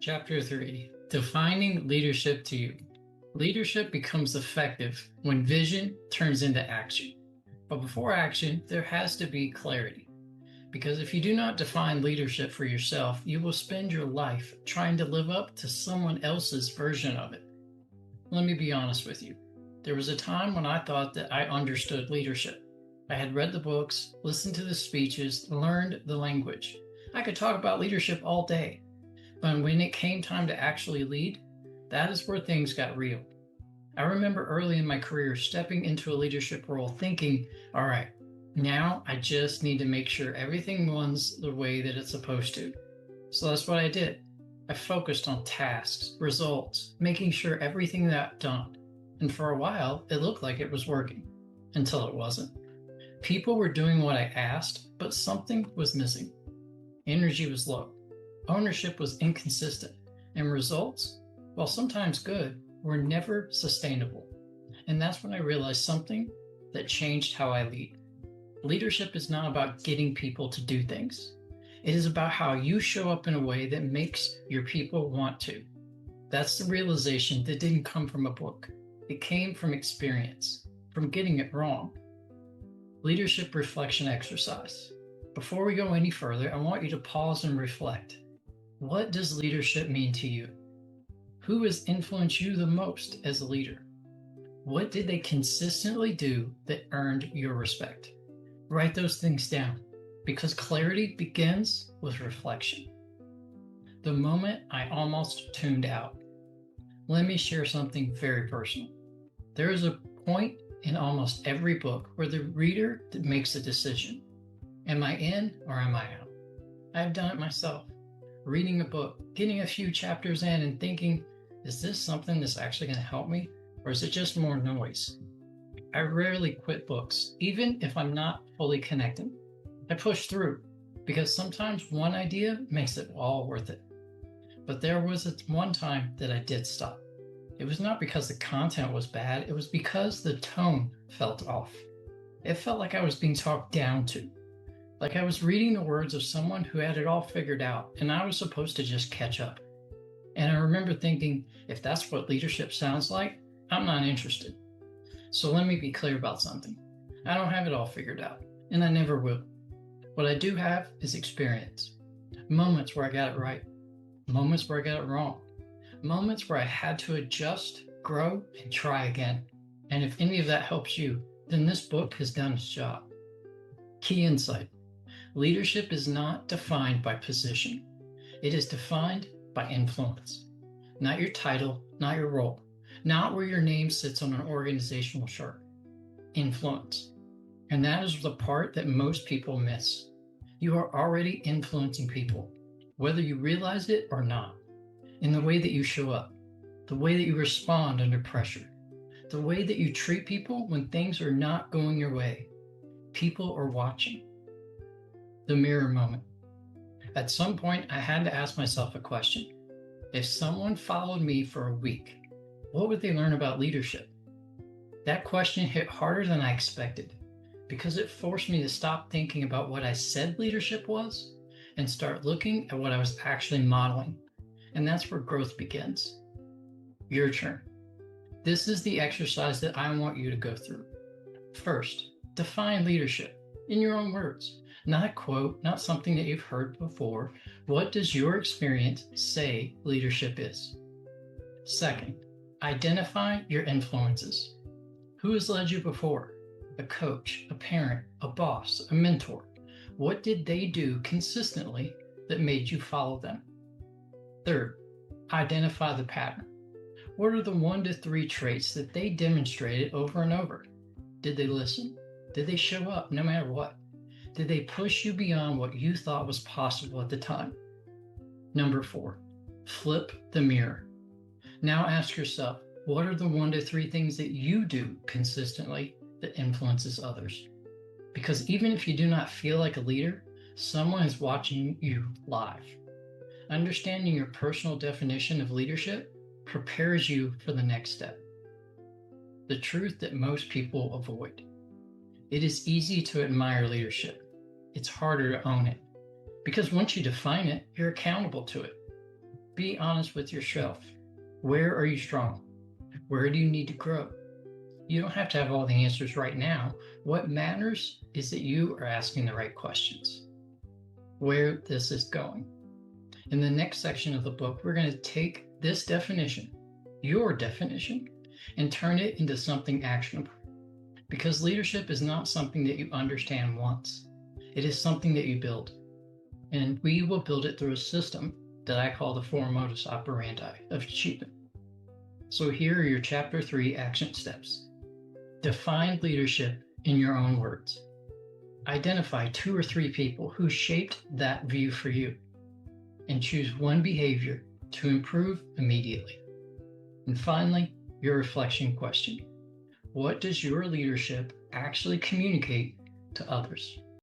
Chapter 3, Defining Leadership to You. Leadership becomes effective when vision turns into action. But before action, there has to be clarity. Because if you do not define leadership for yourself, you will spend your life trying to live up to someone else's version of it. Let me be honest with you. There was a time when I thought that I understood leadership. I had read the books, listened to the speeches, learned the language. I could talk about leadership all day. But when it came time to actually lead, that is where things got real. I remember early in my career stepping into a leadership role thinking, all right, now I just need to make sure everything runs the way that it's supposed to. So that's what I did. I focused on tasks, results, making sure everything got done. And for a while, it looked like it was working, until it wasn't. People were doing what I asked, but something was missing. Energy was low. Ownership was inconsistent, and results, while sometimes good, were never sustainable. And that's when I realized something that changed how I lead. Leadership is not about getting people to do things. It is about how you show up in a way that makes your people want to. That's the realization that didn't come from a book. It came from experience, from getting it wrong. Leadership reflection exercise. Before we go any further, I want you to pause and reflect. What does leadership mean to you? Who has influenced you the most as a leader? What did they consistently do that earned your respect? Write those things down, because clarity begins with reflection. The moment I almost tuned out. Let me share something very personal. There is a point in almost every book where the reader makes a decision. Am I in or am I out? I've done it myself. Reading a book, getting a few chapters in and thinking, is this something that's actually going to help me? Or is it just more noise? I rarely quit books, even if I'm not fully connected. I push through because sometimes one idea makes it all worth it. But there was one time that I did stop. It was not because the content was bad, it was because the tone felt off. It felt like I was being talked down to. Like I was reading the words of someone who had it all figured out, and I was supposed to just catch up. And I remember thinking, if that's what leadership sounds like, I'm not interested. So let me be clear about something. I don't have it all figured out, and I never will. What I do have is experience. Moments where I got it right. Moments where I got it wrong. Moments where I had to adjust, grow, and try again. And if any of that helps you, then this book has done its job. Key insight. Leadership is not defined by position. It is defined by influence. Not your title, not your role, not where your name sits on an organizational chart. Influence. And that is the part that most people miss. You are already influencing people, whether you realize it or not, in the way that you show up, the way that you respond under pressure, the way that you treat people when things are not going your way. People are watching. The mirror moment. At some point, I had to ask myself a question. If someone followed me for a week, what would they learn about leadership? That question hit harder than I expected because it forced me to stop thinking about what I said leadership was and start looking at what I was actually modeling. And that's where growth begins. Your turn. This is the exercise that I want you to go through. First, define leadership in your own words. Not a quote, not something that you've heard before. What does your experience say leadership is? Second, identify your influences. Who has led you before? A coach, a parent, a boss, a mentor. What did they do consistently that made you follow them? Third, identify the pattern. What are the 1 to 3 traits that they demonstrated over and over? Did they listen? Did they show up no matter what? Did they push you beyond what you thought was possible at the time? Number 4, flip the mirror. Now ask yourself, what are the 1 to 3 things that you do consistently that influences others? Because even if you do not feel like a leader, someone is watching you live. Understanding your personal definition of leadership prepares you for the next step. The truth that most people avoid. It is easy to admire leadership. It's harder to own it. Because once you define it, you're accountable to it. Be honest with yourself. Where are you strong? Where do you need to grow? You don't have to have all the answers right now. What matters is that you are asking the right questions. Where this is going. In the next section of the book, we're going to take this definition, your definition, and turn it into something actionable. Because leadership is not something that you understand once. It is something that you build. And we will build it through a system that I call the four modus operandi of achievement. So here are your chapter 3 action steps. Define leadership in your own words. Identify 2 or 3 people who shaped that view for you, and choose one behavior to improve immediately. And finally, your reflection question. What does your leadership actually communicate to others?